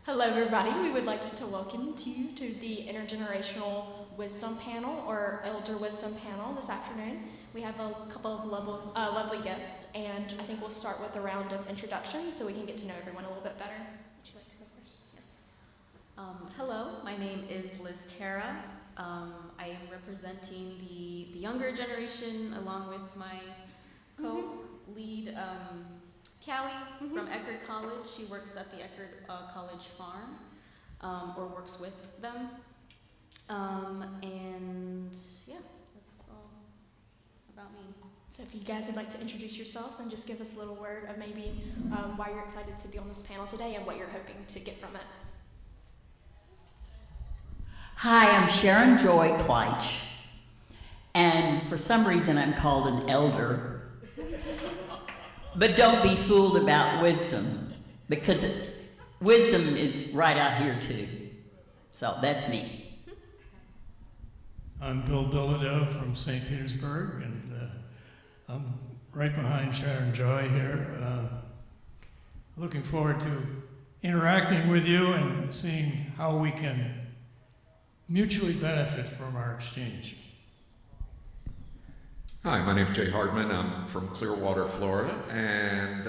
Hello everybody, we would like to welcome you to the Intergenerational Wisdom Panel, or Elder Wisdom Panel this afternoon. We have a couple of lovely guests, and I think we'll start with a round of introductions so we can get to know everyone a little bit better. Would you like to go first? Yes. Hello, my name is Liz Tara. I am representing the younger generation along with my co-lead, Callie from Eckerd College. She works at the Eckerd College farm, or works with them. And yeah, that's all about me. So if you guys would like to introduce yourselves and just give us a little word of maybe why you're excited to be on this panel today and what you're hoping to get from it. Hi, I'm Sharon Joy Kleitsch, and for some reason I'm called an elder. But don't be fooled about wisdom, because wisdom is right out here too. So that's me. I'm Bill Bilodeau from St. Petersburg, and I'm right behind Sharon Joy here. Looking forward to interacting with you and seeing how we can mutually benefit from our exchange. Hi, my name is Jay Hardman. I'm from Clearwater, Florida, and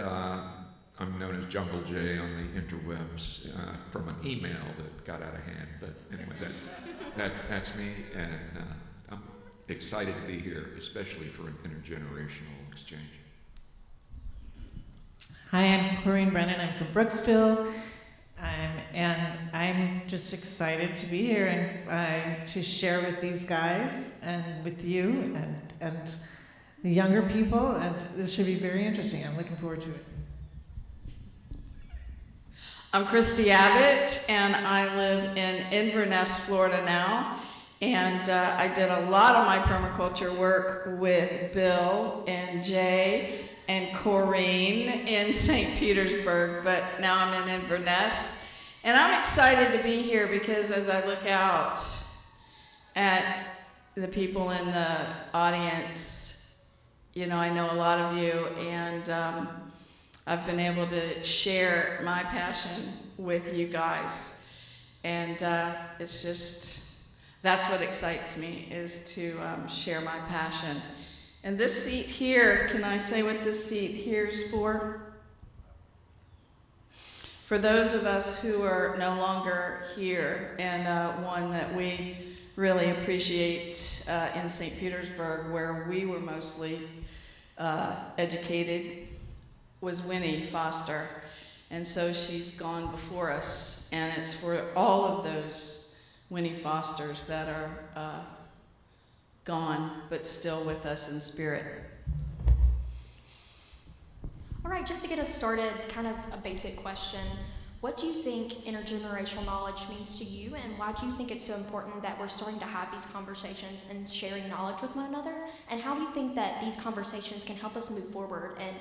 I'm known as Jungle Jay on the interwebs from an email that got out of hand. But anyway, that's me, and I'm excited to be here, especially for an intergenerational exchange. Hi, I'm Koreen, Brennan. I'm from Brooksville, and I'm just excited to be here and to share with these guys and with you and the younger people, and this should be very interesting. I'm looking forward to it. I'm Cristy Abbott, and I live in Inverness, Florida now, and I did a lot of my permaculture work with Bill and Jay and Koreen in St. Petersburg, but now I'm in Inverness, and I'm excited to be here because as I look out at the people in the audience, you know, I know a lot of you, and I've been able to share my passion with you guys, and it's just, that's what excites me, is to share my passion. And this seat here, can I say what this seat here is for? For those of us who are no longer here, and one that we really appreciate in St. Petersburg, where we were mostly educated, was Winnie Foster. And so she's gone before us, and it's for all of those Winnie Fosters that are gone, but still with us in spirit. All right, just to get us started, kind of a basic question. What do you think intergenerational knowledge means to you, and why do you think it's so important that we're starting to have these conversations and sharing knowledge with one another? And how do you think that these conversations can help us move forward and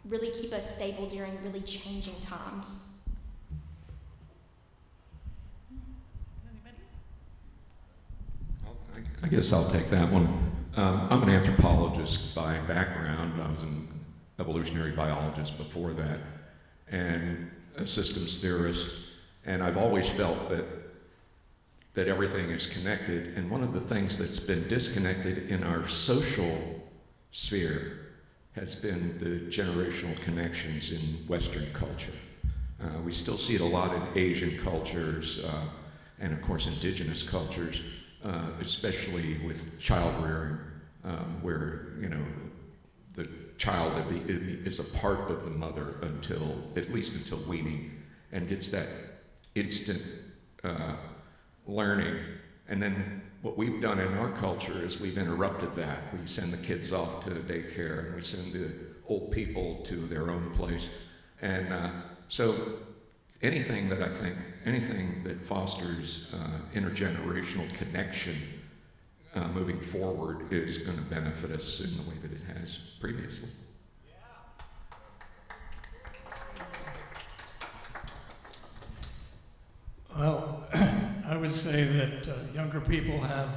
really keep us stable during really changing times? I guess I'll take that one. I'm an anthropologist by background. I was an evolutionary biologist before that, and a systems theorist, and I've always felt that everything is connected, and one of the things that's been disconnected in our social sphere has been the generational connections in Western culture. We still see it a lot in Asian cultures, and of course indigenous cultures, especially with child rearing, where, you know, the child is a part of the mother at least until weaning, and gets that instant learning. And then what we've done in our culture is we've interrupted that. We send the kids off to daycare, and we send the old people to their own place. And so anything that fosters intergenerational connection moving forward is going to benefit us in the way that it has previously. Well, I would say that younger people have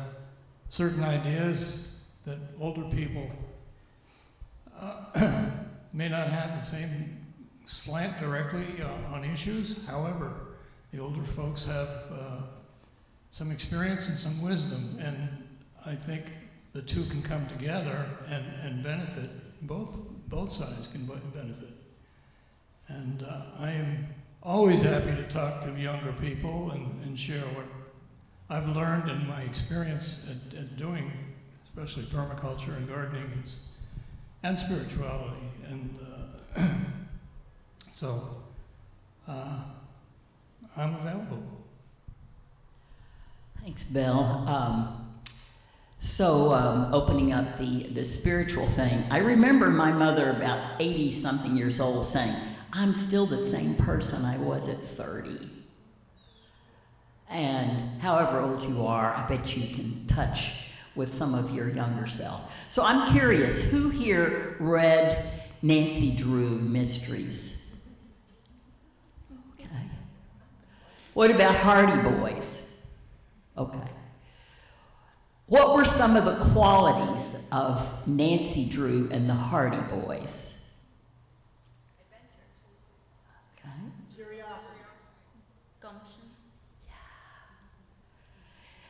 certain ideas that older people may not have the same slant directly on issues. However, the older folks have some experience and some wisdom, and I think the two can come together and benefit. Both sides can benefit. And I am always happy to talk to younger people and share what I've learned in my experience at doing, especially permaculture and gardening and spirituality. And so I'm available. Thanks, Bill. Opening up the spiritual thing, I remember my mother, about 80-something years old, saying, "I'm still the same person I was at 30. And however old you are, I bet you can touch with some of your younger self. So I'm curious, who here read Nancy Drew Mysteries? Okay. What about Hardy Boys? Okay. What were some of the qualities of Nancy Drew and the Hardy Boys? Okay. Curiosity. Gumption.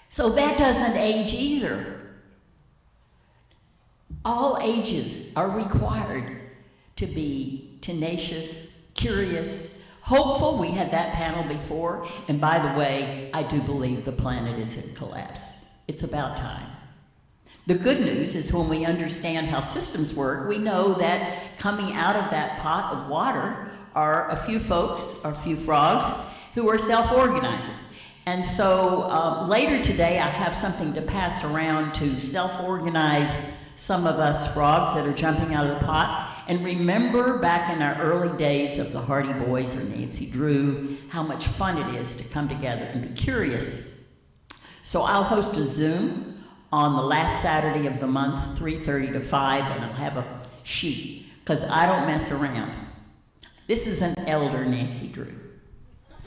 So that doesn't age either. All ages are required to be tenacious, curious, hopeful. We had that panel before. And by the way, I do believe the planet is in collapse. It's about time. The good news is when we understand how systems work, we know that coming out of that pot of water are a few folks, or a few frogs, who are self-organizing. And so later today, I have something to pass around to self-organize some of us frogs that are jumping out of the pot. And remember back in our early days of the Hardy Boys or Nancy Drew, how much fun it is to come together and be curious. So I'll host a Zoom on the last Saturday of the month, 3:30 to 5, and I'll have a sheet, because I don't mess around. This is an elder Nancy Drew.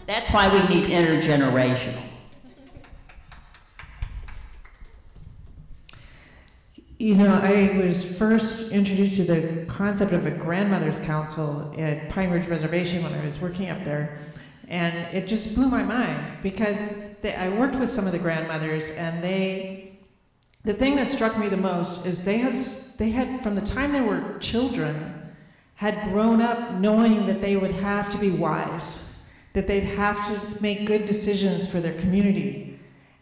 That's why we need intergenerational. You know, I was first introduced to the concept of a grandmother's council at Pine Ridge Reservation when I was working up there. And it just blew my mind because I worked with some of the grandmothers, and the thing that struck me the most is they had, from the time they were children, had grown up knowing that they would have to be wise, that they'd have to make good decisions for their community.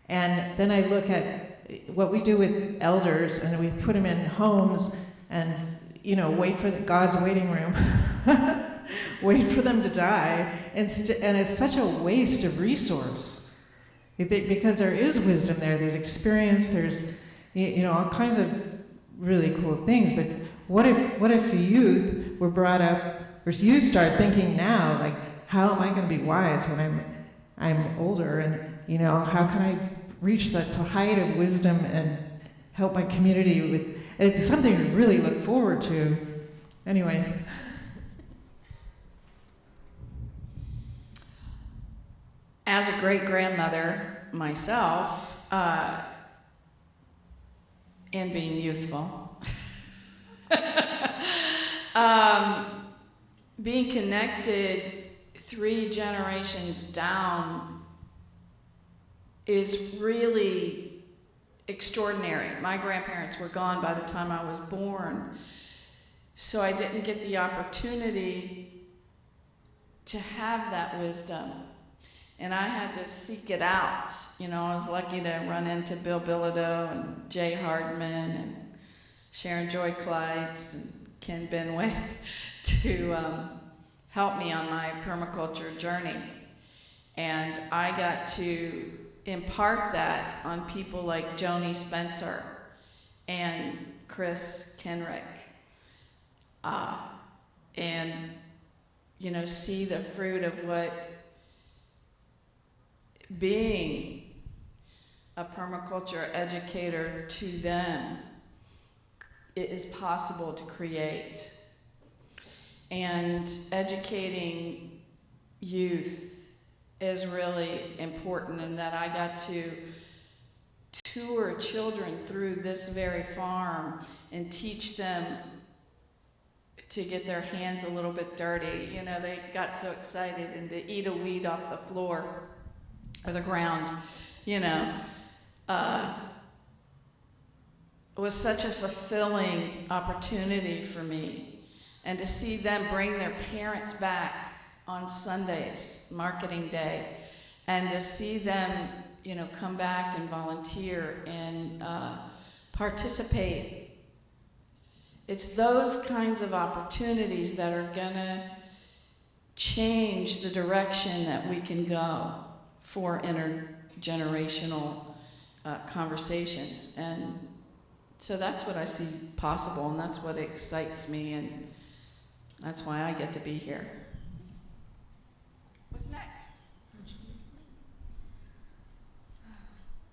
And then I look at what we do with elders, and we put them in homes and, you know, wait for God's waiting room. Wait for them to die, and it's such a waste of resource. Because there is wisdom there, there's experience, there's, you know, all kinds of really cool things. But what if the youth were brought up, or you start thinking now, like, how am I going to be wise when I'm older, and, you know, how can I reach the height of wisdom and help my community with? It's something to really look forward to. Anyway. As a great-grandmother myself, and being youthful, being connected 3 generations down is really extraordinary. My grandparents were gone by the time I was born, so I didn't get the opportunity to have that wisdom. And I had to seek it out. You know, I was lucky to run into Bill Bilodeau and Jay Hardman and Sharon Joy Kleitsch and Ken Benway to help me on my permaculture journey. And I got to impart that on people like Joni Spencer and Chris Kenrick. And, you know, see the fruit of what being a permaculture educator to them, it is possible to create. And educating youth is really important, in that I got to tour children through this very farm and teach them to get their hands a little bit dirty. You know, they got so excited, and to eat a weed off the floor or the ground, you know, was such a fulfilling opportunity for me. And to see them bring their parents back on Sundays, marketing day, and to see them, you know, come back and volunteer and participate. It's those kinds of opportunities that are gonna change the direction that we can go for intergenerational conversations. And so that's what I see possible, and that's what excites me, and that's why I get to be here. What's next?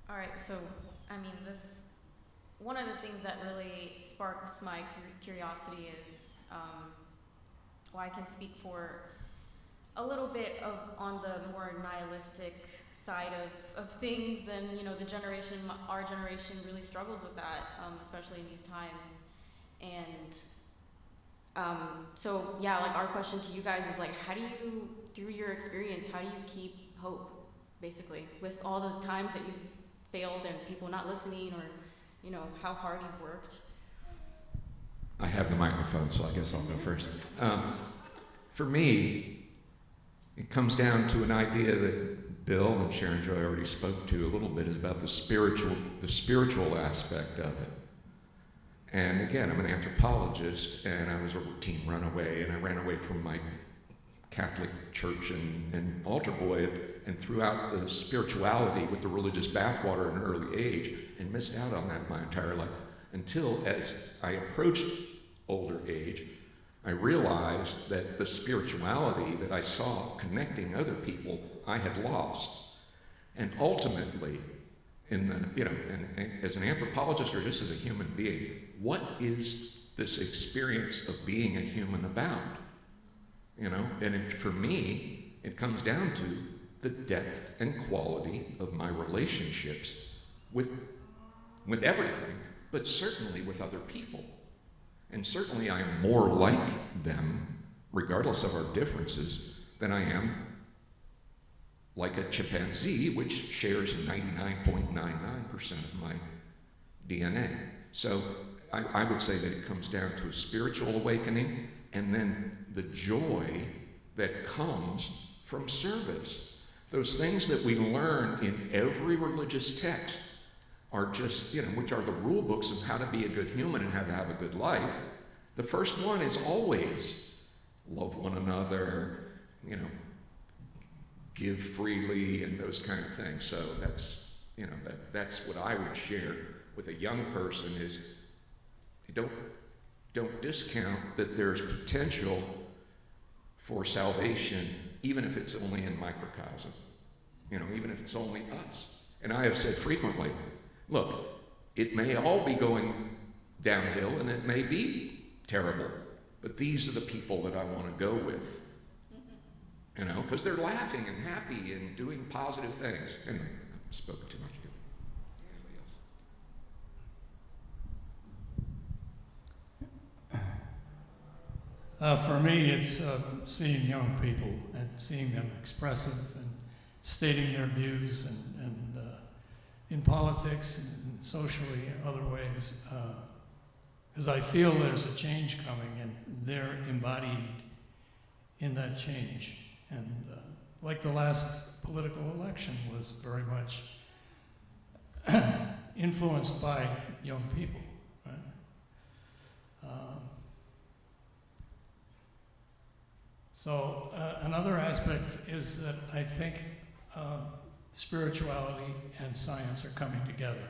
All right, so, I mean, one of the things that really sparks my curiosity is, well, I can speak for a little bit on the more nihilistic side of things, and, you know, our generation really struggles with that, especially in these times. And so, yeah, like, our question to you guys is, like, how do you, through your experience, how do you keep hope, basically, with all the times that you've failed and people not listening, or, you know, how hard you've worked? I have the microphone, so I guess I'll go first. For me, it comes down to an idea that Bill and Sharon Joy already spoke to a little bit, is about the spiritual aspect of it. And again, I'm an anthropologist, and I was a routine runaway, and I ran away from my Catholic church and altar boy, and threw out the spirituality with the religious bathwater at an early age, and missed out on that my entire life, until as I approached older age, I realized that the spirituality that I saw connecting other people, I had lost. And ultimately, and as an anthropologist, or just as a human being, what is this experience of being a human about? You know, and for me, it comes down to the depth and quality of my relationships with everything, but certainly with other people. And certainly I am more like them, regardless of our differences, than I am like a chimpanzee, which shares 99.99% of my DNA. So I would say that it comes down to a spiritual awakening, and then the joy that comes from service. Those things that we learn in every religious text are just, which are the rule books of how to be a good human and how to have a good life. The first one is always love one another, give freely, and those kind of things. So that's, that's what I would share with a young person is don't discount that there's potential for salvation, even if it's only in microcosm, even if it's only us. And I have said frequently, look, it may all be going downhill and it may be terrible, but these are the people that I want to go with, because they're laughing and happy and doing positive things. Anyway, I've spoken too much. For me, it's seeing young people and seeing them expressive and stating their views and in politics and socially other ways, because I feel there's a change coming and they're embodied in that change. And like the last political election was very much influenced by young people. Right? So another aspect is that I think spirituality and science are coming together.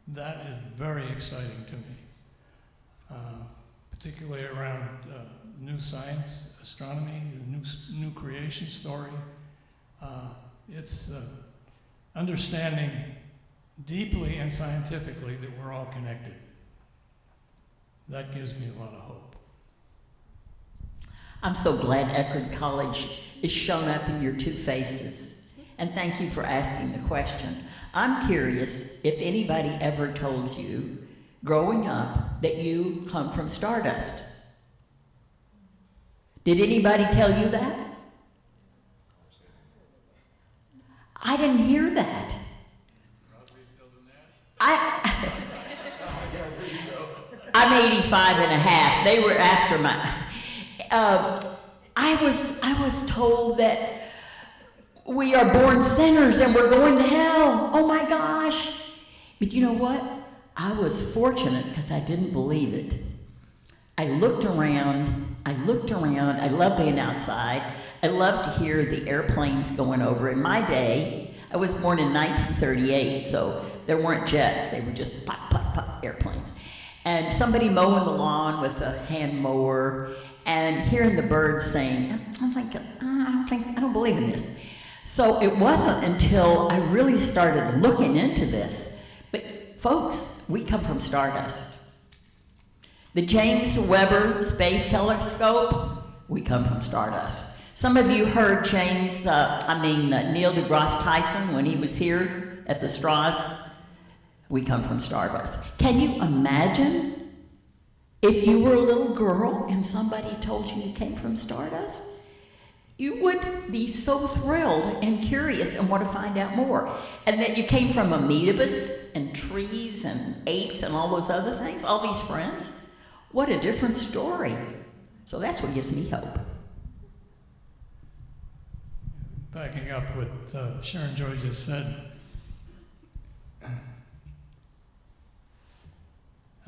That is very exciting to me, particularly around new science, astronomy, the new creation story. It's understanding deeply and scientifically that we're all connected. That gives me a lot of hope. I'm so glad Eckerd College is shown up in your two faces. And thank you for asking the question. I'm curious if anybody ever told you, growing up, that you come from stardust. Did anybody tell you that? I didn't hear that. I'm 85 and a half. They were after my. I was told that we are born sinners and we're going to hell. Oh my gosh. But you know what? I was fortunate because I didn't believe it. I looked around. I love being outside. I love to hear the airplanes going over. In my day, I was born in 1938, so there weren't jets. They were just pop, pop, pop airplanes. And somebody mowing the lawn with a hand mower and hearing the birds sing. I was like, I don't believe in this. So it wasn't until I really started looking into this. But folks, we come from stardust. The James Webb Space Telescope, we come from stardust. Some of you heard Neil deGrasse Tyson when he was here at the Strauss. We come from stardust. Can you imagine if you were a little girl and somebody told you came from stardust? You would be so thrilled and curious and want to find out more. And that you came from amoebas and trees and apes and all those other things, all these friends. What a different story. So that's what gives me hope. Backing up what Sharon Joy just said,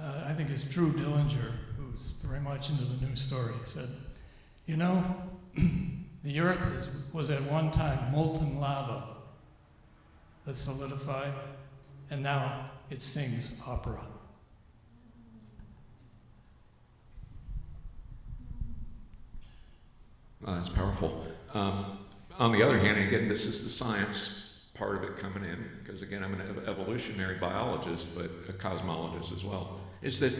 I think it's Drew Dillinger, who's very much into the new story, said, you know, the earth was at one time molten lava that solidified, and now it sings opera. That's powerful. On the other hand, again, this is the science part of it coming in, because again, I'm an evolutionary biologist, but a cosmologist as well, is that,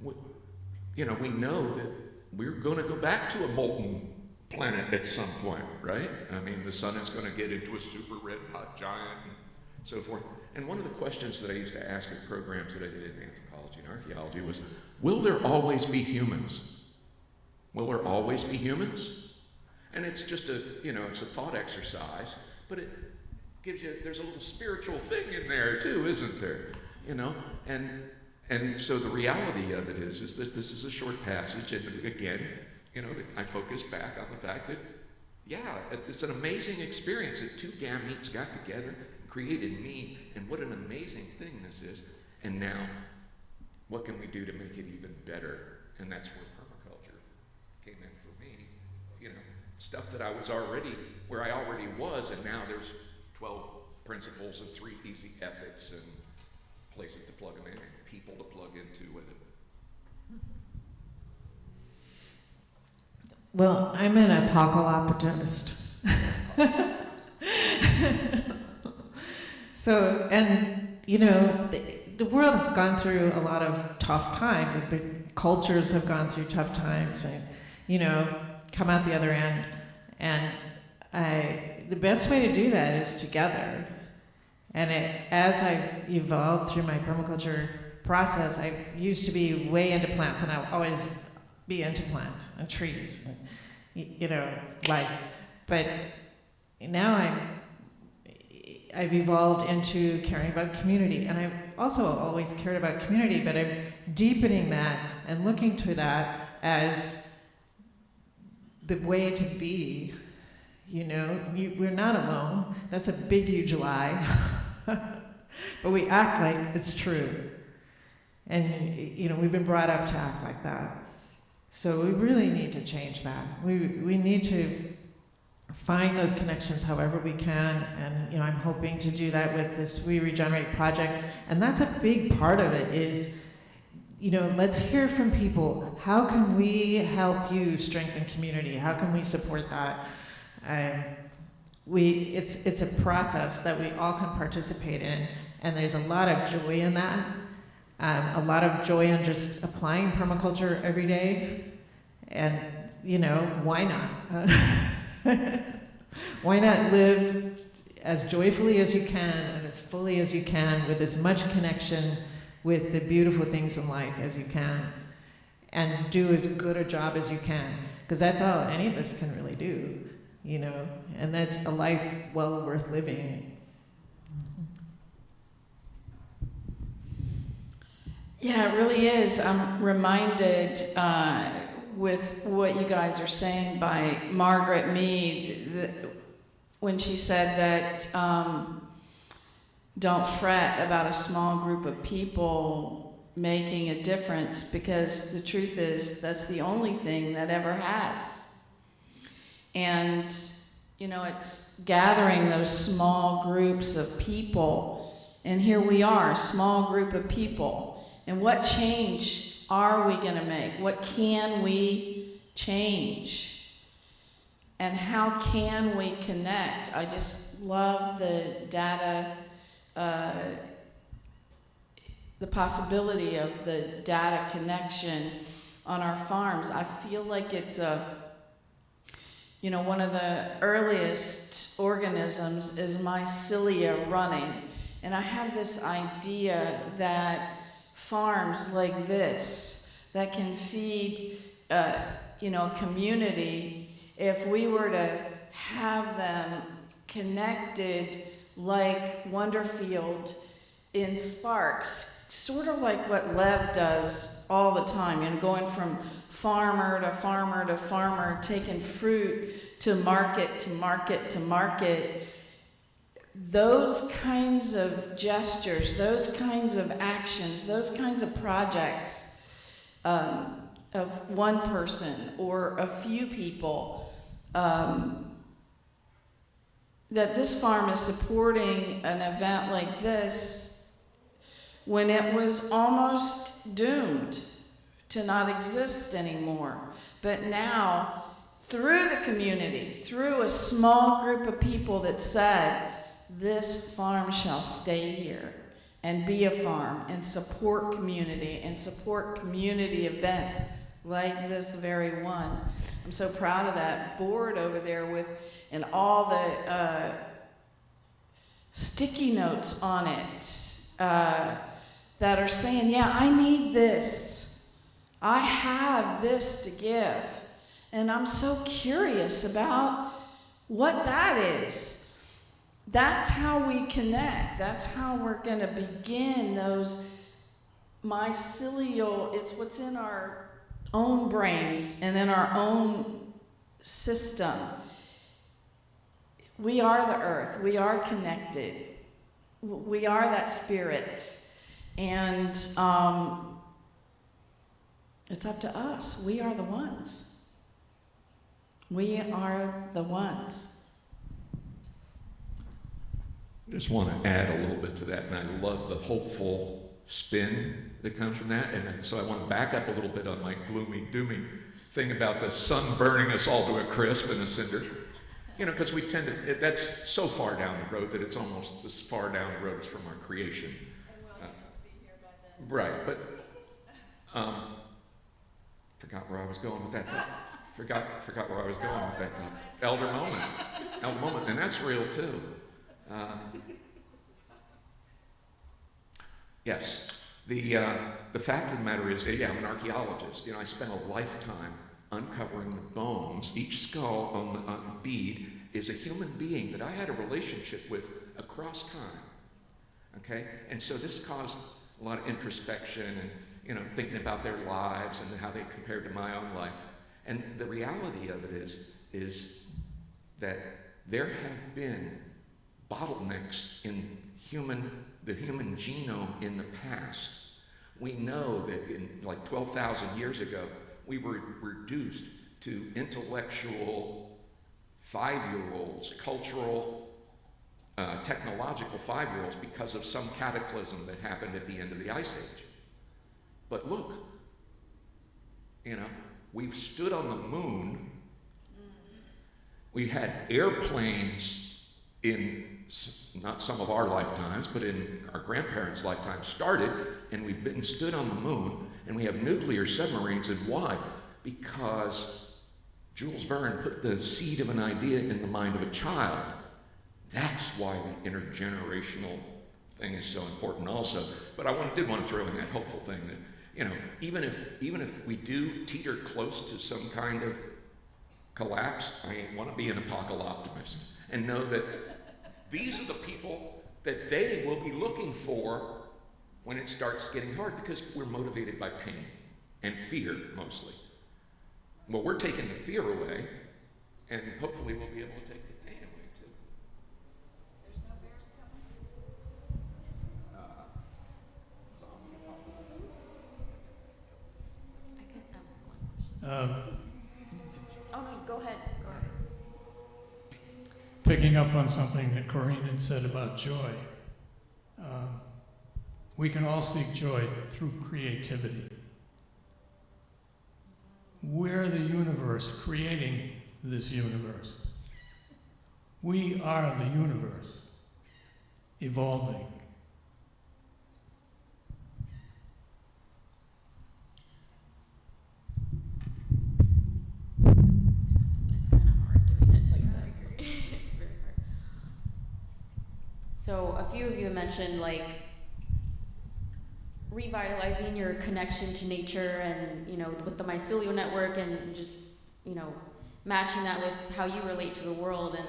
we know that we're going to go back to a molten planet at some point, right? I mean, the sun is going to get into a super red hot giant and so forth. And one of the questions that I used to ask in programs that I did in anthropology and archaeology was, will there always be humans? Will there always be humans? And it's just it's a thought exercise, but it gives you, there's a little spiritual thing in there too, isn't there? And so the reality of it is that this is a short passage, and again, I focus back on the fact that, it's an amazing experience that two gametes got together and created me, and what an amazing thing this is. And now, what can we do to make it even better? And that's where permaculture came in for me. Stuff that I already was, and now there's 12 principles and 3 easy ethics and places to plug them in and people to plug into with it. Well, I'm an apocalyptist. So, and the world has gone through a lot of tough times, and big cultures have gone through tough times, and come out the other end. And the best way to do that is together. And as I've evolved through my permaculture process, I used to be way into plants, and I'll always be into plants and trees, life. But now I've evolved into caring about community, and I've also always cared about community, but I'm deepening that and looking to that as the way to be. We're not alone. That's a big, huge lie. But we act like it's true. And, we've been brought up to act like that. So we really need to change that. We need to find those connections however we can. And, I'm hoping to do that with this We Regenerate project. And that's a big part of it is, let's hear from people. How can we help you strengthen community? How can we support that? It's a process that we all can participate in, and there's a lot of joy in that. A lot of joy in just applying permaculture every day, and why not? Why not live as joyfully as you can and as fully as you can, with as much connection with the beautiful things in life as you can, and do as good a job as you can. because that's all any of us can really do, and that's a life well worth living. Yeah, it really is. I'm reminded with what you guys are saying by Margaret Mead, when she said that don't fret about a small group of people making a difference, because the truth is that's the only thing that ever has. And, it's gathering those small groups of people, and here we are, a small group of people. And what change are we going to make? What can we change? And how can we connect? I just love the data, the possibility of the data connection on our farms. I feel like it's one of the earliest organisms is mycelia running. And I have this idea that farms like this that can feed a community, if we were to have them connected like Wonderfield in Sparks, sort of like what Lev does all the time, going from farmer to farmer to farmer, taking fruit to market to market to market. Those kinds of gestures, those kinds of actions, those kinds of projects of one person or a few people, that this farm is supporting an event like this when it was almost doomed to not exist anymore. But now, through the community, through a small group of people that said, this farm shall stay here and be a farm and support community events like this very one. I'm so proud of that board over there and all the sticky notes on it that are saying, yeah, I need this. I have this to give. And I'm so curious about what that is. That's how we connect. That's how we're going to begin those mycelial, it's what's in our own brains and in our own system. We are the earth. We are connected. We are that spirit. And it's up to us. We are the ones. We are the ones. I just want to add a little bit to that, and I love the hopeful spin that comes from that. And so I want to back up a little bit on my gloomy, doomy thing about the sun burning us all to a crisp and a cinder. Because we tend to, that's so far down the road that it's almost as far down the road as from our creation. And we'll get to be here by then. Right, but forgot where I was going with that thought. Forgot where I was going with that thought. Elder moment, and that's real too. Yes, the fact of the matter is, I'm an archaeologist. I spent a lifetime uncovering the bones. Each skull on the bead is a human being that I had a relationship with across time. Okay, and so this caused a lot of introspection and thinking about their lives and how they compared to my own life. And the reality of it is that there have been bottlenecks in the human genome in the past. We know that in like 12,000 years ago, we were reduced to intellectual 5-year-olds, cultural, technological 5-year-olds because of some cataclysm that happened at the end of the Ice Age. But look, we've stood on the moon. We had airplanes in not some of our lifetimes, but in our grandparents' lifetime started, and we've been stood on the moon, and we have nuclear submarines. And why? Because Jules Verne put the seed of an idea in the mind of a child. That's why the intergenerational thing is so important also. But I did want to throw in that hopeful thing that, even if we do teeter close to some kind of collapse, I want to be an apocalyptimist and know that these are the people that they will be looking for when it starts getting hard, because we're motivated by pain and fear mostly. Well, we're taking the fear away, and hopefully we'll be able to take the pain away too. There's no bears coming? I could have one question. Oh no, go ahead. Go ahead. Picking up on something that Koreen had said about joy. We can all seek joy through creativity. We're the universe creating this universe. We are the universe evolving. It's kind of hard doing it like this. It's very hard. So a few of you mentioned like revitalizing your connection to nature, and with the mycelial network, and just matching that with how you relate to the world, and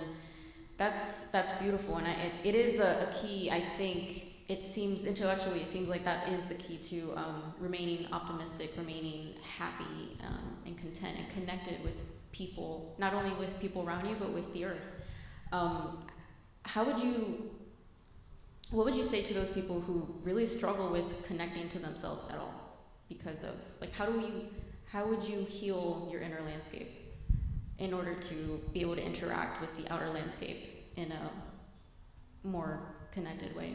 that's beautiful. And it is a key. I think it seems intellectually, it seems like that is the key to remaining optimistic, remaining happy, and content, and connected with people, not only with people around you, but with the earth. What would you say to those people who really struggle with connecting to themselves at all? Because of, like, how would you heal your inner landscape in order to be able to interact with the outer landscape in a more connected way?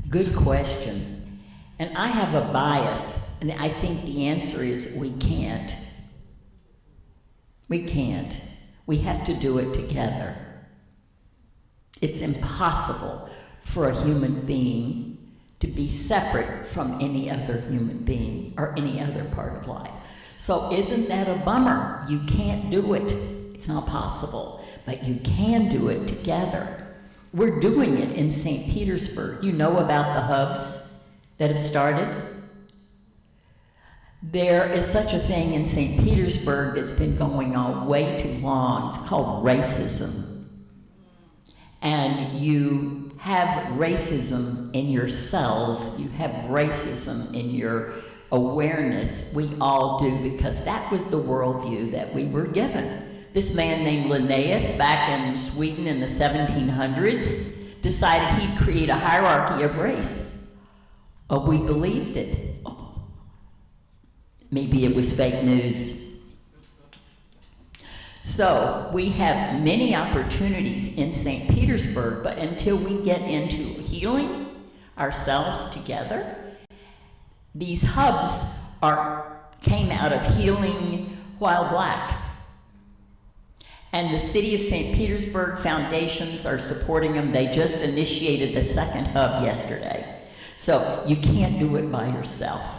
Good question. And I have a bias, and I think the answer is we can't. We can't. We have to do it together. It's impossible for a human being to be separate from any other human being or any other part of life. So isn't that a bummer? You can't do it. It's not possible, but you can do it together. We're doing it in St. Petersburg. You know about the hubs that have started? There is such a thing in St. Petersburg that's been going on way too long. It's called racism. And you have racism in your cells, you have racism in your awareness. We all do, because that was the worldview that we were given. This man named Linnaeus, back in Sweden in the 1700s, decided he'd create a hierarchy of race. Oh, we believed it. Oh. Maybe it was fake news. So we have many opportunities in St. Petersburg, but until we get into healing ourselves together, these hubs came out of healing while black. And the City of St. Petersburg foundations are supporting them. They just initiated the second hub yesterday. So you can't do it by yourself.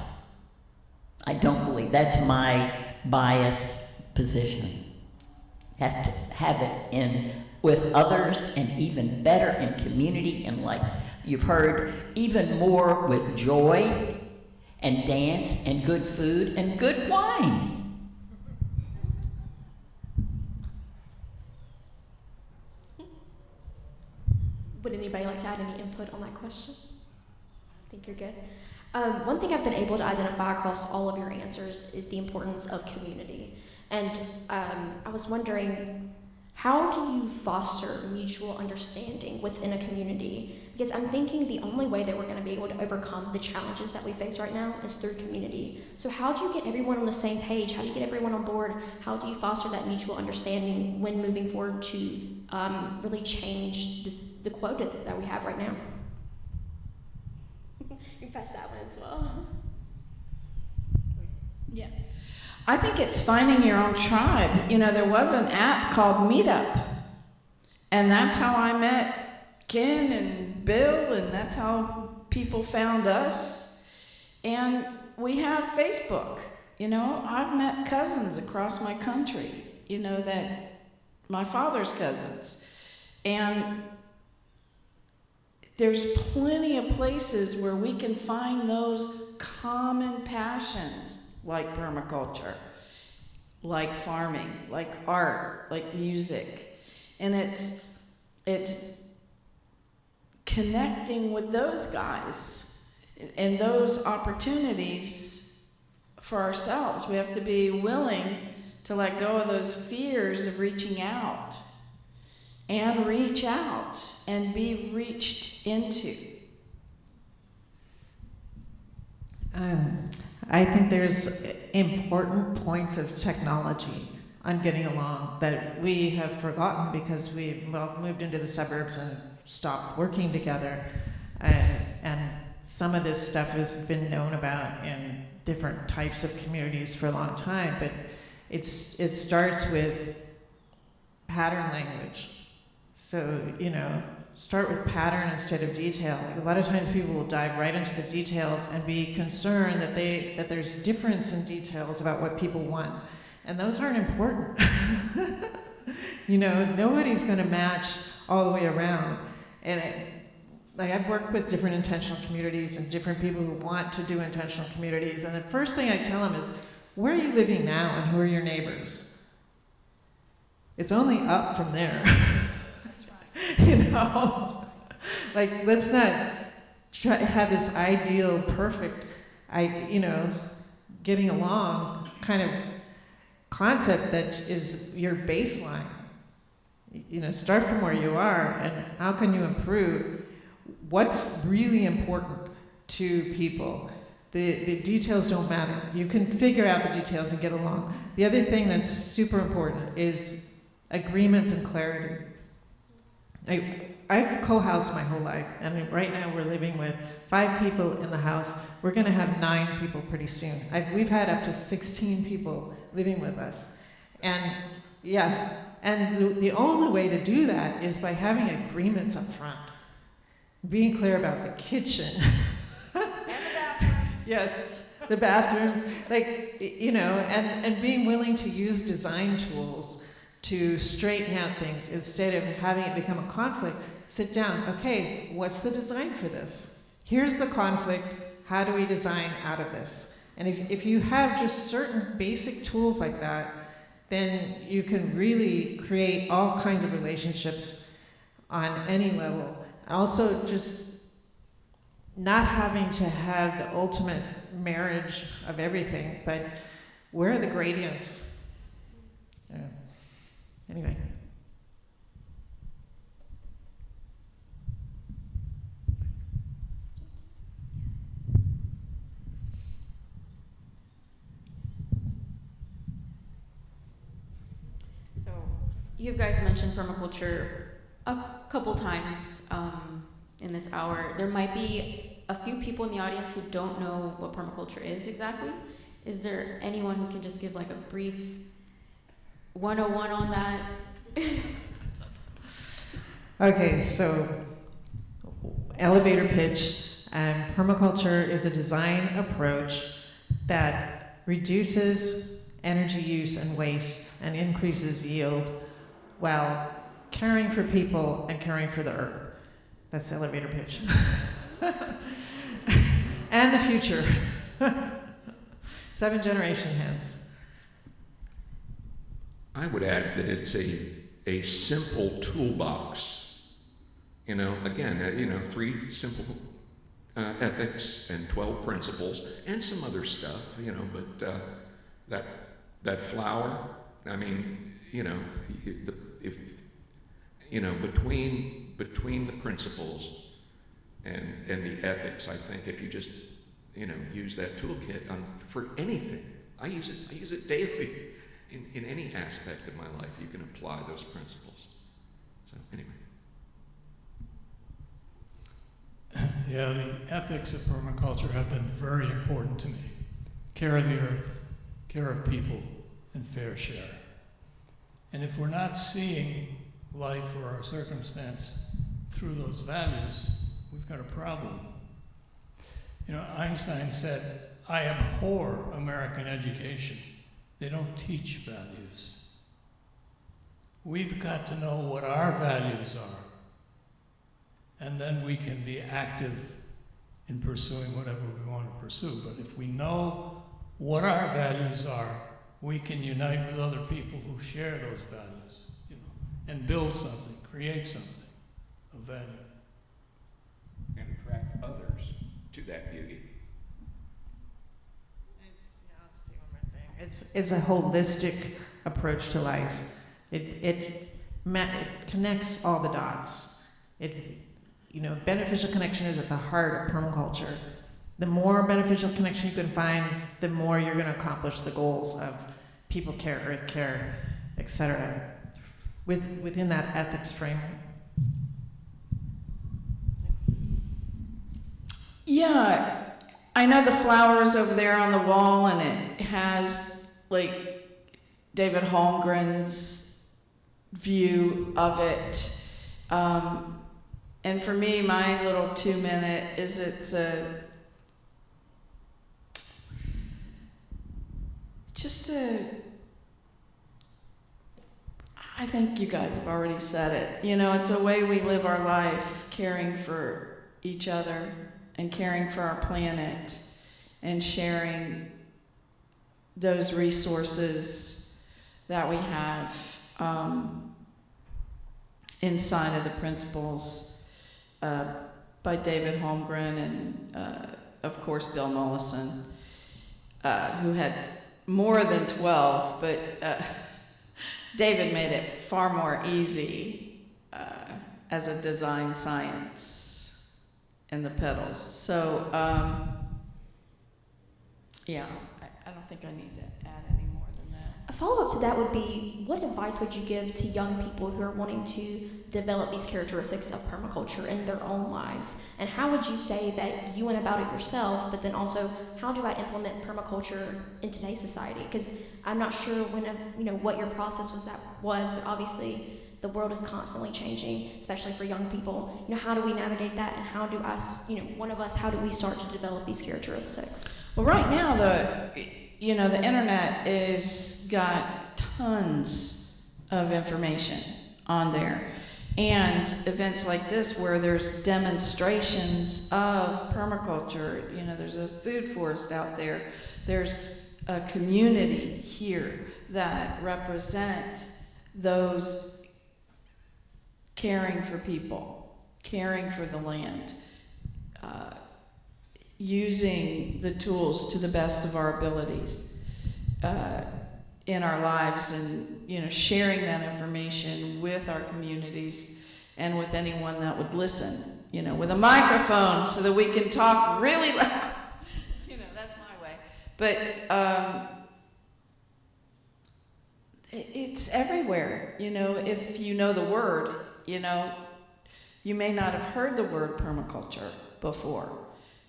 I don't believe, that's my biased position. Have to have it in with others, and even better in community, and like you've heard, even more with joy and dance and good food and good wine. Would anybody like to add any input on that question? I think you're good. One thing I've been able to identify across all of your answers is the importance of community. And I was wondering, how do you foster mutual understanding within a community? Because I'm thinking the only way that we're going to be able to overcome the challenges that we face right now is through community. So how do you get everyone on the same page? How do you get everyone on board? How do you foster that mutual understanding when moving forward to really change the quota that we have right now? You can pass that one as well. Yeah. I think it's finding your own tribe. There was an app called Meetup, and that's how I met Ken and Bill, and that's how people found us. And we have Facebook. I've met cousins across my country, that my father's cousins. And there's plenty of places where we can find those common passions, like permaculture, like farming, like art, like music. And it's connecting with those guys and those opportunities for ourselves. We have to be willing to let go of those fears of reaching out and reach out and be reached into. I think there's important points of technology on getting along that we have forgotten because we moved into the suburbs and stopped working together. And some of this stuff has been known about in different types of communities for a long time, but it starts with pattern language. So, start with pattern instead of detail. A lot of times people will dive right into the details and be concerned that there's difference in details about what people want. And those aren't important. Nobody's gonna match all the way around. And I've worked with different intentional communities and different people who want to do intentional communities. And the first thing I tell them is, where are you living now and who are your neighbors? It's only up from there. Let's not try to have this ideal, perfect, getting along kind of concept that is your baseline. Start from where you are and how can you improve? What's really important to people? The details don't matter. You can figure out the details and get along. The other thing that's super important is agreements and clarity. I've co-housed my whole life, and right now we're living with 5 people in the house. We're going to have 9 people pretty soon. We've had up to 16 people living with us. And the only way to do that is by having agreements up front. Being clear about the kitchen. And the bathrooms. Yes, the bathrooms. And being willing to use design tools to straighten out things instead of having it become a conflict. Sit down. Okay, what's the design for this? Here's the conflict. How do we design out of this? And if you have just certain basic tools like that, then you can really create all kinds of relationships on any level. Also, just not having to have the ultimate marriage of everything, but where are the gradients? Yeah. Anyway. So, you guys mentioned permaculture a couple times in this hour. There might be a few people in the audience who don't know what permaculture is exactly. Is there anyone who can just give like a brief 101 on that? Okay, so elevator pitch. Permaculture is a design approach that reduces energy use and waste and increases yield while caring for people and caring for the earth. That's the elevator pitch. And the future. 7 generations hence. I would add that it's a simple toolbox. Again, 3 simple ethics and 12 principles and some other stuff, but that flower, between the principles and the ethics, I think if you just, use that toolkit for anything, I use it daily. In any aspect of my life, you can apply those principles. So, anyway. Yeah, the ethics of permaculture have been very important to me. Care of the earth, care of people, and fair share. And if we're not seeing life or our circumstance through those values, we've got a problem. Einstein said, "I abhor American education. They don't teach values." We've got to know what our values are, and then we can be active in pursuing whatever we want to pursue. But if we know what our values are, we can unite with other people who share those values, and build something, create something of value. And attract others to that beauty. I'll just say one more thing. It's a holistic approach to life. It connects all the dots. Beneficial connection is at the heart of permaculture. The more beneficial connection you can find, the more you're going to accomplish the goals of people care, earth care, etc. Within that ethics framework. Yeah, I know the flowers over there on the wall, and it has like David Holmgren's view of it. And for me, my little 2-minute is I think you guys have already said it. It's a way we live our life, caring for each other and caring for our planet and sharing those resources that we have inside of the principles by David Holmgren and, of course, Bill Mollison, who had more than 12, but David made it far more easy as a design science in the petals. So, yeah, I don't think I need to add any more than that. A follow-up to that would be, what advice would you give to young people who are wanting to develop these characteristics of permaculture in their own lives? And how would you say that you went about it yourself, but then also, how do I implement permaculture in today's society? Because I'm not sure what your process was, but obviously the world is constantly changing, especially for young people. How do we navigate that, and how do us, how do we start to develop these characteristics? Well, right now, the internet is got tons of information on there. And events like this where there's demonstrations of permaculture, there's a food forest out there, there's a community here that represent those caring for people, caring for the land, using the tools to the best of our abilities in our lives, and sharing that information with our communities and with anyone that would listen, with a microphone so that we can talk really loud. That's my way. But it's everywhere. If you know the word, you may not have heard the word permaculture before.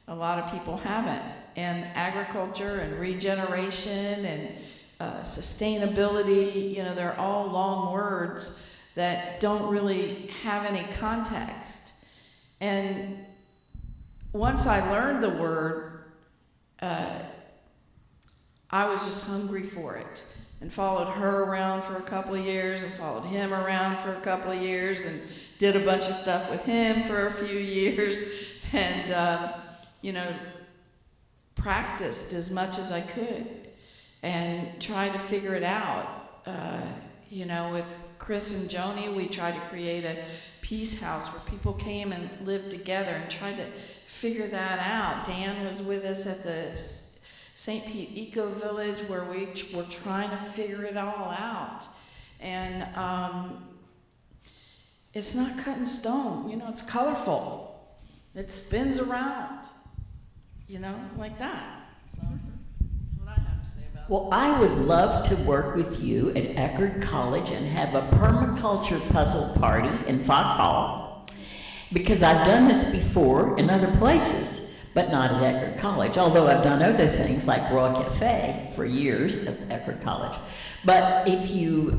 A lot of people haven't. And agriculture and regeneration and sustainability, they're all long words that don't really have any context. And once I learned the word, I was just hungry for it, and followed her around for a couple of years, and followed him around for a couple of years, and did a bunch of stuff with him for a few years, and practiced as much as I could and tried to figure it out. With Chris and Joni, we tried to create a peace house where people came and lived together and tried to figure that out. Dan was with us at the St. Pete Eco Village where we were trying to figure it all out. And it's not cut in stone, it's colorful. It spins around, like that. So that's what I have to say about it. Well, I would love to work with you at Eckerd College and have a permaculture puzzle party in Foxhall, because I've done this before in other places, but not at Eckerd College, although I've done other things like Raw Cafe for years at Eckerd College. But if you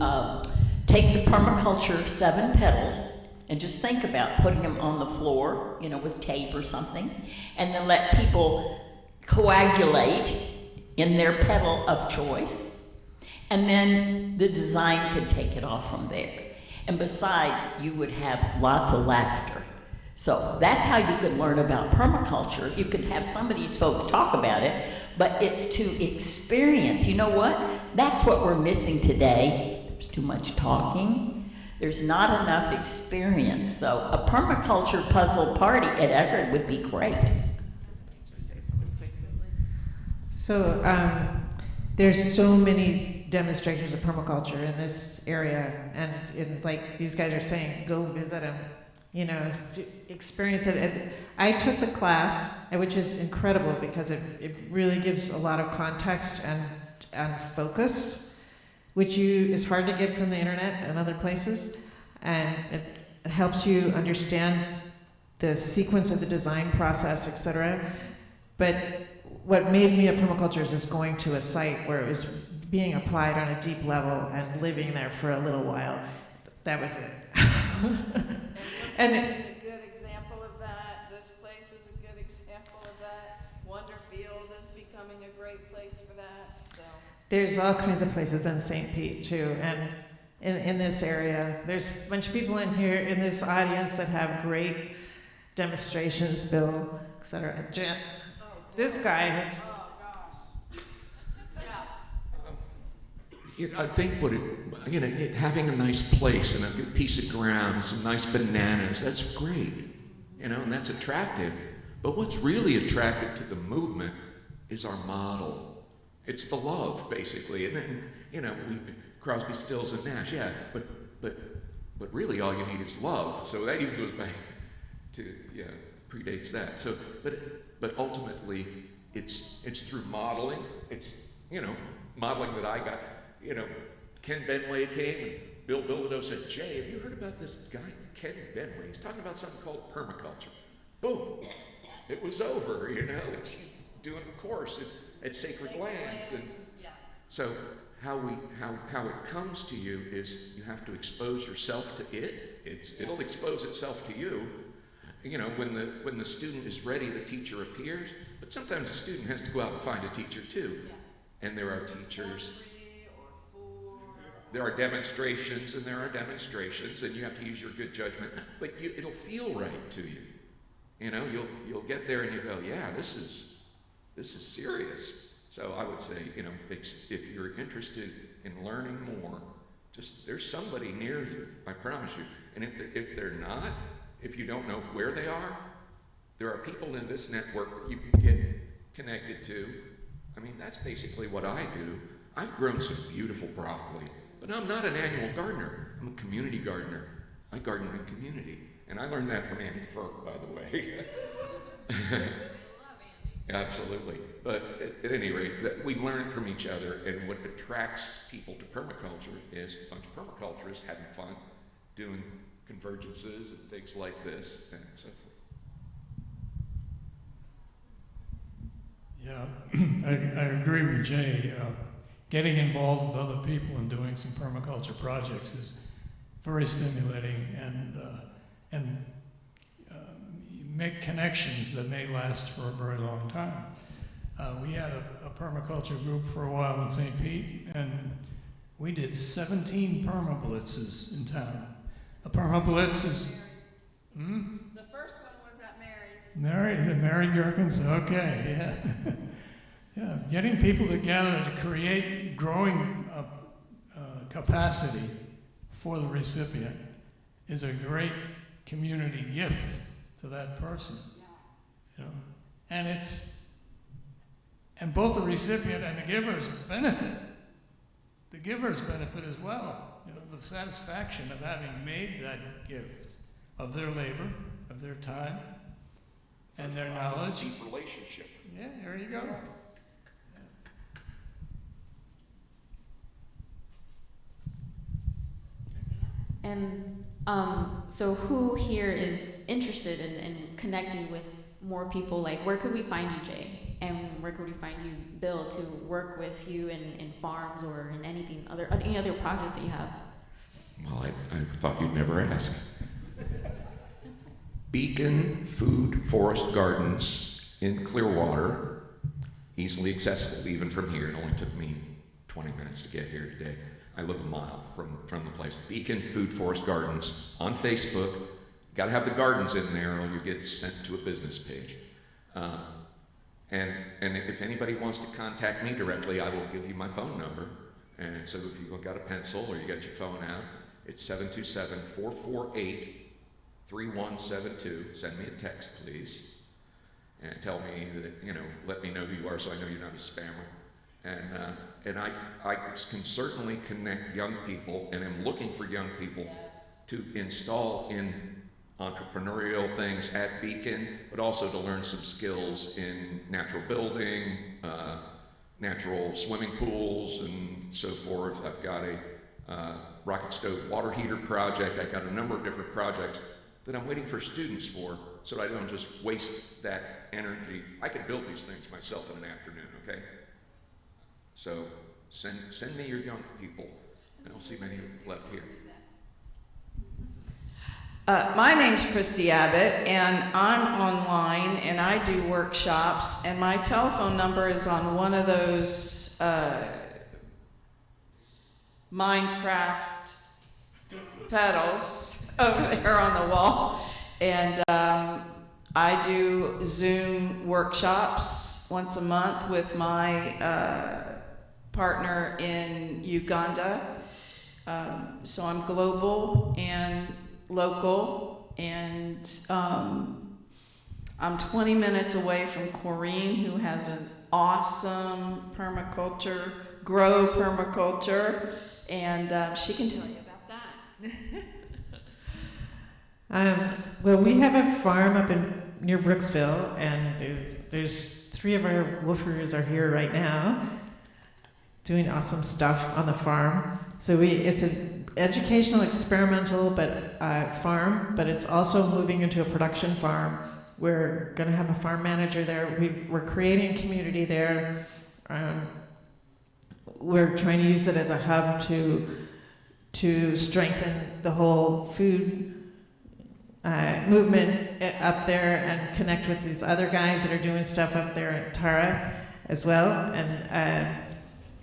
take the permaculture 7 petals and just think about putting them on the floor, with tape or something, and then let people coagulate in their petal of choice, and then the design could take it off from there. And besides, you would have lots of laughter, So that's how you could learn about permaculture. You could have some of these folks talk about it, but it's to experience. You know what? That's what we're missing today. There's too much talking. There's not enough experience. So a permaculture puzzle party at Eckerd would be great. So there's so many demonstrators of permaculture in this area, and like these guys are saying, go visit them, you know, experience it. I took the class, which is incredible because it really gives a lot of context and focus, which is hard to get from the internet and other places, and it helps you understand the sequence of the design process, etc. But what made me a permaculturist is going to a site where it was being applied on a deep level and living there for a little while. That was it. And this is a good example of that. This place is a good example of that. Wonderfield is becoming a great place for that. So there's all kinds of places in St. Pete too, and in this area. There's a bunch of people in here in this audience that have great demonstrations, Bill, etc. Jen. This guy has. oh gosh. Yeah. You know, I think having a nice place and a good piece of ground, some nice bananas, that's great, you know, and that's attractive. But what's really attractive to the movement is our model. It's the love, basically. And then, you know, Crosby, Stills, and Nash, yeah, but really all you need is love. So that even goes back to, predates that. So, but ultimately, it's through modeling. It's, modeling that I got. Ken Benway came and Bill Bilodeau said, Jay, have you heard about this guy, Ken Benway? He's talking about something called permaculture. Boom, it was over, and she's doing a course at Sacred Lands. And so how it comes to you is you have to expose yourself to it. It'll expose itself to you. When the student is ready, the teacher appears, but sometimes the student has to go out and find a teacher too. And there are teachers. There are demonstrations, and you have to use your good judgment, but it'll feel right to you. You'll get there and you go, yeah, this is serious. So I would say, if you're interested in learning more, there's somebody near you, I promise you. And if they're not, if you don't know where they are, there are people in this network that you can get connected to. I mean, that's basically what I do. I've grown some beautiful broccoli, but I'm not an annual gardener. I'm a community gardener. I garden in community. And I learned that from Andy Firk, by the way. Absolutely. But at any rate, we learn it from each other, and what attracts people to permaculture is a bunch of permaculturists having fun, doing convergences and things like this, and so forth. Yeah, I agree with Jay. Getting involved with other people and doing some permaculture projects is very stimulating, and you make connections that may last for a very long time. We had a permaculture group for a while in St. Pete, and we did 17 permablitzes in town. A permablitz is... The first one was at Mary's. Mary Gerkins, okay, yeah. Yeah, getting people together to create growing capacity for the recipient is a great community gift to that person. And both the recipient and the givers benefit. The givers benefit as well. The satisfaction of having made that gift of their labor, of their time, and their knowledge. Deep relationship. Yeah, there you go. And so who here is interested in connecting with more people? Like, where could we find you, Jay? And where could we find you, Bill, to work with you in farms or in any other projects that you have? Well, I thought you'd never ask. Beacon Food Forest Gardens in Clearwater, easily accessible even from here. It only took me 20 minutes to get here today. I live a mile from the place. Beacon Food Forest Gardens on Facebook. got to have the gardens in there or you get sent to a business page. And if anybody wants to contact me directly, I will give you my phone number. And so if you've got a pencil or you got your phone out, it's 727-448-3172. Send me a text, please. And tell me that, let me know who you are so I know you're not a spammer. And I can certainly connect young people, and I'm looking for young people to install in entrepreneurial things at Beacon, but also to learn some skills in natural building, natural swimming pools, and so forth. I've got a rocket stove water heater project. I've got a number of different projects that I'm waiting for students for, so I don't just waste that energy. I could build these things myself in an afternoon, okay? So send me your young people. I don't see many left here. My name's Cristy Abbott, and I'm online, and I do workshops, and my telephone number is on one of those Minecraft pedals over there on the wall. And I do Zoom workshops once a month with my partner in Uganda. So I'm global and local, and I'm 20 minutes away from Koreen, who has an awesome grow permaculture, and she can tell you about that. Well, we have a farm up near Brooksville, and there's 3 of our woofers are here right now doing awesome stuff on the farm. So it's an educational, experimental farm, but it's also moving into a production farm. We're going to have a farm manager there. We're creating community there. We're trying to use it as a hub to strengthen the whole food movement up there and connect with these other guys that are doing stuff up there at Tara as well, and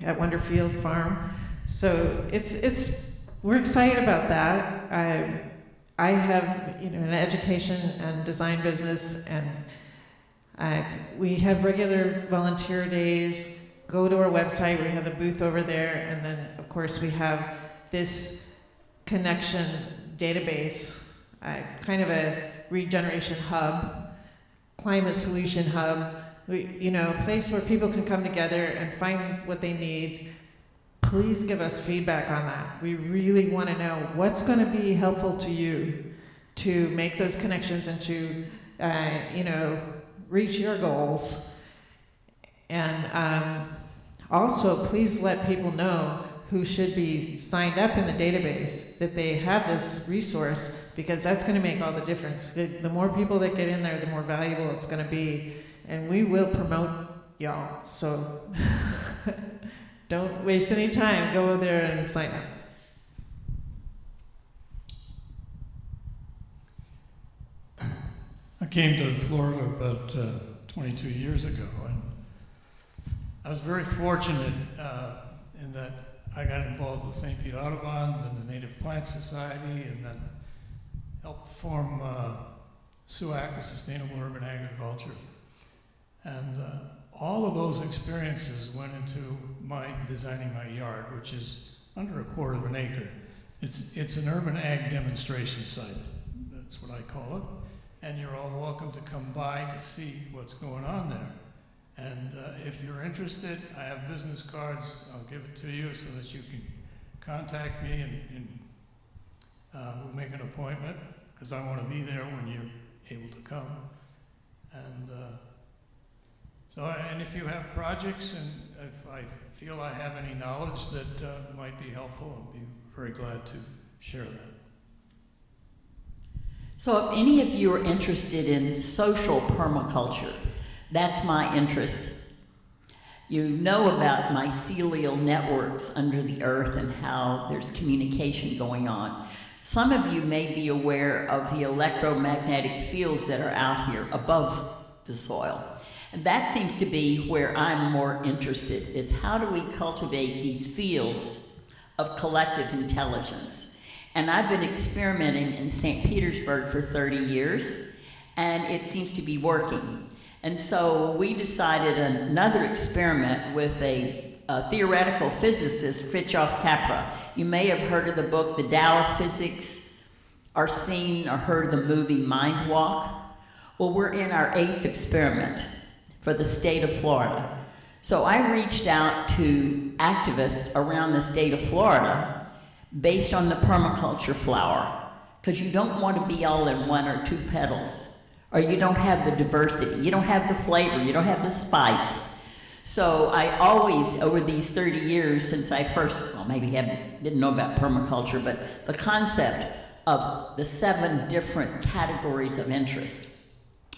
at Wonderfield Farm. So we're excited about that. I have an education and design business, and we have regular volunteer days. Go to our website, we have a booth over there, and then of course we have this connection database, kind of a regeneration hub, climate solution hub, a place where people can come together and find what they need. Please give us feedback on that. We really want to know what's going to be helpful to you to make those connections and to, reach your goals. And also, please let people know who should be signed up in the database, that they have this resource, because that's going to make all the difference. The more people that get in there, the more valuable it's going to be. And we will promote y'all. So don't waste any time. Go there and sign up. I came to Florida about 22 years ago, and I was very fortunate in that I got involved with St. Pete Audubon, then the Native Plant Society, and then helped form SUAC, Sustainable Urban Agriculture. And all of those experiences went into designing my yard, which is under a quarter of an acre. It's an urban ag demonstration site. That's what I call it. And you're all welcome to come by to see what's going on there. And if you're interested, I have business cards. I'll give it to you so that you can contact me, and we'll make an appointment, because I want to be there when you're able to come. And and if you have projects, and if I feel I have any knowledge that might be helpful, I'll be very glad to share that. So if any of you are interested in social permaculture, that's my interest. You know about mycelial networks under the earth and how there's communication going on. Some of you may be aware of the electromagnetic fields that are out here above the soil. And that seems to be where I'm more interested, is how do we cultivate these fields of collective intelligence? And I've been experimenting in St. Petersburg for 30 years, and it seems to be working. And so we decided another experiment with a theoretical physicist, Fritjof Capra. You may have heard of the book, The Tao of Physics, or seen or heard the movie Mind Walk. Well, we're in our 8th experiment for the state of Florida. So I reached out to activists around the state of Florida based on the permaculture flower, because you don't want to be all in 1 or 2 petals, or you don't have the diversity, you don't have the flavor, you don't have the spice. So I always, over these 30 years since I first, well, maybe didn't know about permaculture, but the concept of the 7 different categories of interest.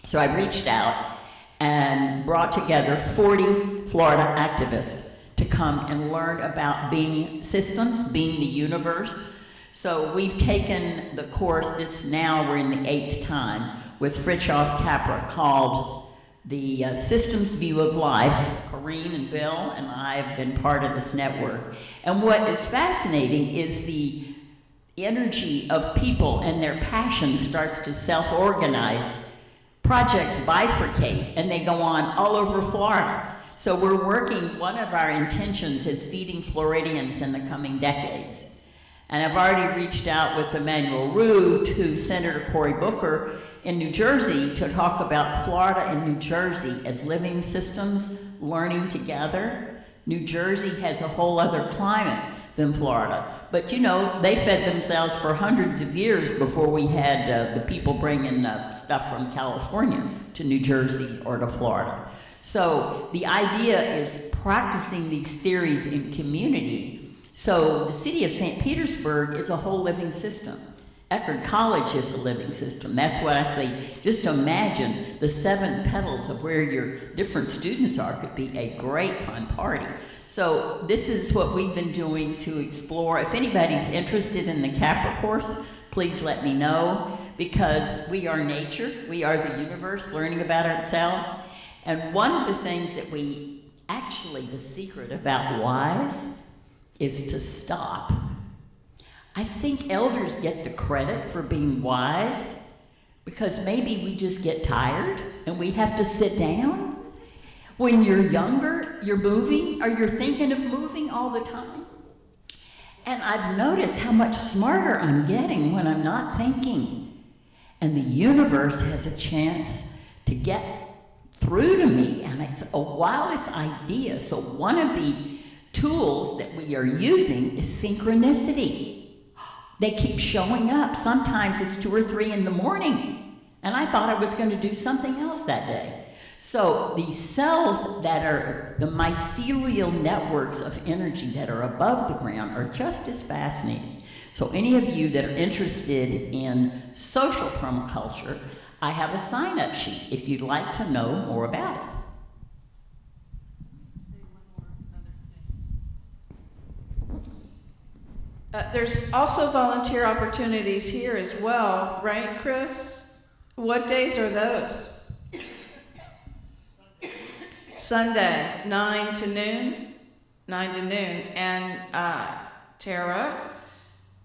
So I reached out and brought together 40 Florida activists to come and learn about being systems, being the universe. So we've taken the course, we're in the 8th time, with Fritjof Capra, called the Systems View of Life. Koreen and Bill and I have been part of this network. And what is fascinating is the energy of people and their passion starts to self-organize. Projects bifurcate and they go on all over Florida. So we're working, one of our intentions is feeding Floridians in the coming decades. And I've already reached out with Emmanuel Roux to Senator Cory Booker in New Jersey to talk about Florida and New Jersey as living systems, learning together. New Jersey has a whole other climate than Florida. But you know, they fed themselves for hundreds of years before we had the people bringing stuff from California to New Jersey or to Florida. So the idea is practicing these theories in community. So the city of St. Petersburg is a whole living system. Eckerd College is a living system. That's what I say. Just imagine the 7 petals of where your different students are could be a great fun party. So this is what we've been doing to explore. If anybody's interested in the Capra course, please let me know, because we are nature, we are the universe, learning about ourselves. And one of the things that the secret about wise is to stop. I think elders get the credit for being wise because maybe we just get tired and we have to sit down. When you're younger, you're moving or you're thinking of moving all the time. And I've noticed how much smarter I'm getting when I'm not thinking. And the universe has a chance to get through to me, and it's a wildest idea. So one of the tools that we are using is synchronicity. They keep showing up. Sometimes it's 2 or 3 in the morning, and I thought I was going to do something else that day. So the cells that are the mycelial networks of energy that are above the ground are just as fascinating. So any of you that are interested in social permaculture, I have a sign-up sheet if you'd like to know more about it. There's also volunteer opportunities here as well, right, Chris? What days are those? Sunday, 9 to noon. 9 to noon. And Tara,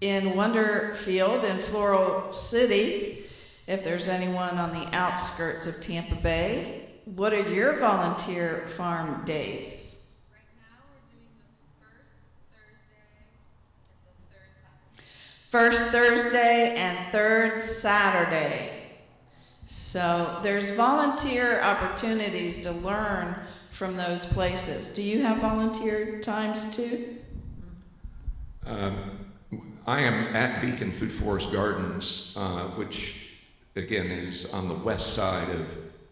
in Wonderfield in Floral City, if there's anyone on the outskirts of Tampa Bay, what are your volunteer farm days? First Thursday and third Saturday. So there's volunteer opportunities to learn from those places. Do you have volunteer times too? I am at Beacon Food Forest Gardens, which again is on the west side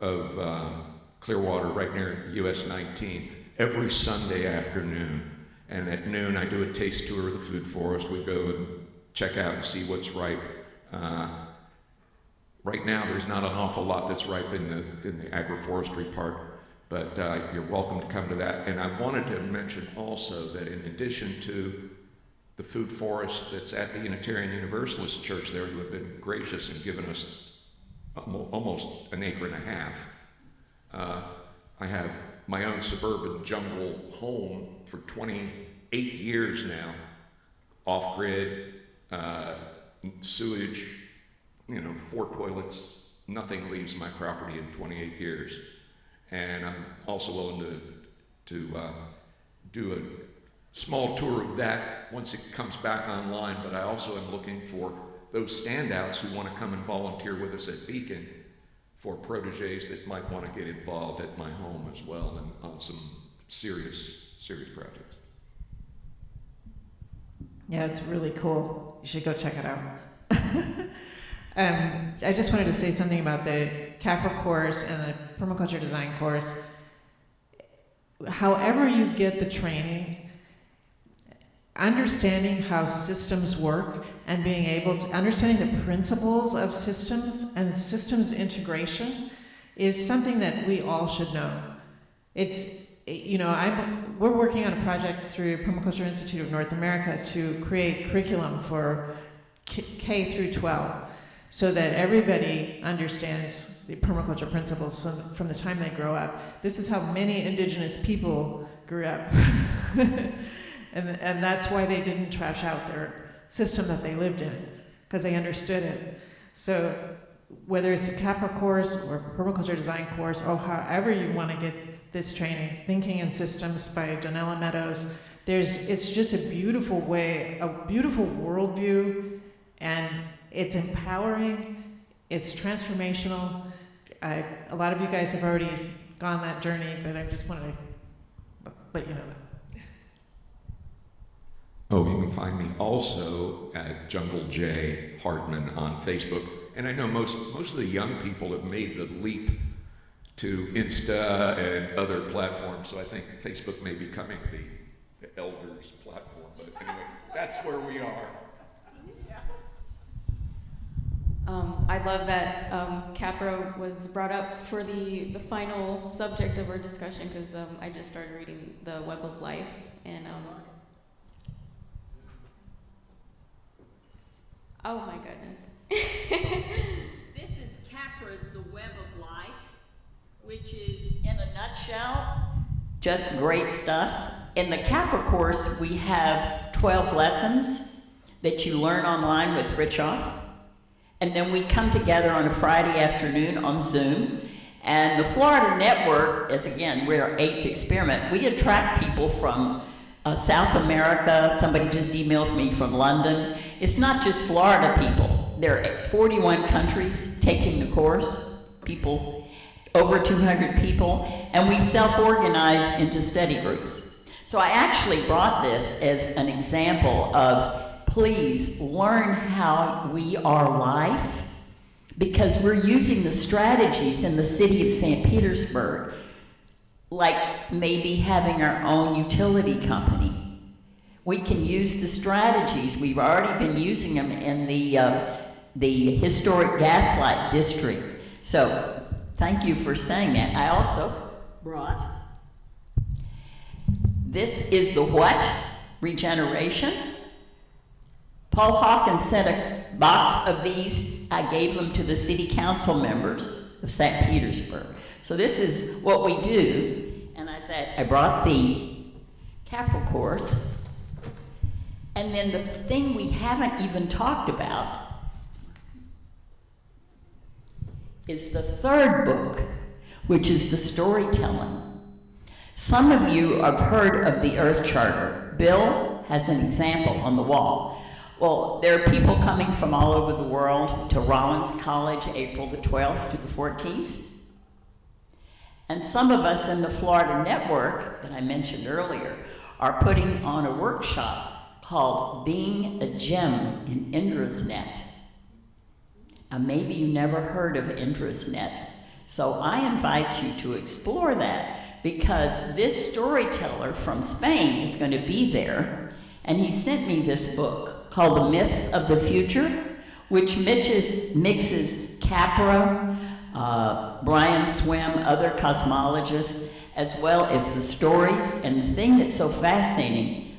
of Clearwater, right near US 19, every Sunday afternoon. And at noon I do a taste tour of the food forest. We go and check out and see what's ripe. Right now, there's not an awful lot that's ripe in the agroforestry part, but you're welcome to come to that. And I wanted to mention also that in addition to the food forest that's at the Unitarian Universalist Church there, who have been gracious and given us almost an acre and a half, I have my own suburban jungle home for 28 years now, off-grid, Sewage, 4 toilets, nothing leaves my property in 28 years. And I'm also willing to do a small tour of that once it comes back online, but I also am looking for those standouts who want to come and volunteer with us at Beacon for protégés that might want to get involved at my home as well and on some serious projects. Yeah, it's really cool. You should go check it out. I just wanted to say something about the Capra course and the permaculture design course. However you get the training, understanding how systems work and being able to understanding the principles of systems and systems integration is something that we all should know. We're working on a project through Permaculture Institute of North America to create curriculum for K through 12 so that everybody understands the permaculture principles from the time they grow up. This is how many indigenous people grew up. And that's why they didn't trash out their system that they lived in, because they understood it. So whether it's a Capra course or permaculture design course, or however you want to get this training, Thinking in Systems by Donella Meadows, it's just a beautiful way, a beautiful worldview, and it's empowering, it's transformational. A lot of you guys have already gone that journey, but I just wanted to let you know that. Oh, you can find me also at Jungle J Hardman on Facebook. And I know most of the young people have made the leap to Insta and other platforms, so I think Facebook may be becoming the elders platform. But anyway, that's where we are. I love that Capra was brought up for the final subject of our discussion, because I just started reading The Web of Life, and oh my goodness. This is Capra's The Web of Life, which is, in a nutshell, just great stuff. In the Capra course, we have 12 lessons that you learn online with Fritjof. And then we come together on a Friday afternoon on Zoom. And the Florida Network is, again, we're our 8th experiment. We attract people from South America. Somebody just emailed me from London. It's not just Florida people. There are 41 countries taking the course, people, over 200 people, and we self-organize into study groups. So I actually brought this as an example of, please learn how we are life, because we're using the strategies in the city of St. Petersburg, like maybe having our own utility company. We can use the strategies. We've already been using them in the historic gaslight district. So thank you for saying that. I also brought, this is the what? Regeneration. Paul Hawkins sent a box of these. I gave them to the city council members of St. Petersburg. So this is what we do. And I said, I brought the Capra course. And then the thing we haven't even talked about is the third book, which is the storytelling. Some of you have heard of the Earth Charter. Bill has an example on the wall. Well, there are people coming from all over the world to Rollins College, April the 12th to the 14th. And some of us in the Florida Network that I mentioned earlier are putting on a workshop called Being a Gem in Indra's Net. Now, maybe you never heard of Indra's Net. So I invite you to explore that, because this storyteller from Spain is going to be there. And he sent me this book called The Myths of the Future, which mixes Capra, Brian Swim, other cosmologists, as well as the stories. And the thing that's so fascinating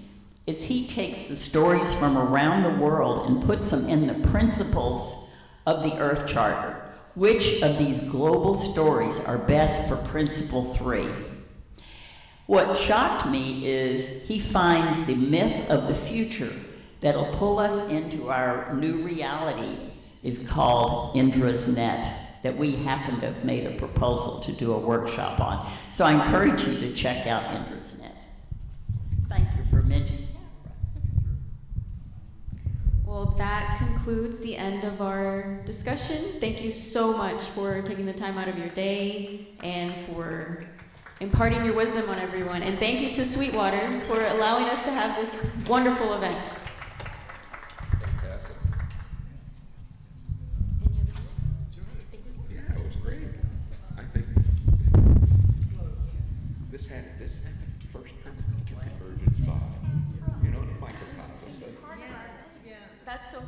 is he takes the stories from around the world and puts them in the principles of the Earth Charter. Which of these global stories are best for Principle 3? What shocked me is he finds the myth of the future that'll pull us into our new reality is called Indra's Net, that we happen to have made a proposal to do a workshop on. So I encourage you to check out Indra's Net. Thank you for mentioning that. Well, that concludes the end of our discussion. Thank you so much for taking the time out of your day and for imparting your wisdom on everyone. And thank you to Sweetwater for allowing us to have this wonderful event. Fantastic. Yeah, it was great. I think this had first permaculture convergence vibe. You know, the microcosm. That's so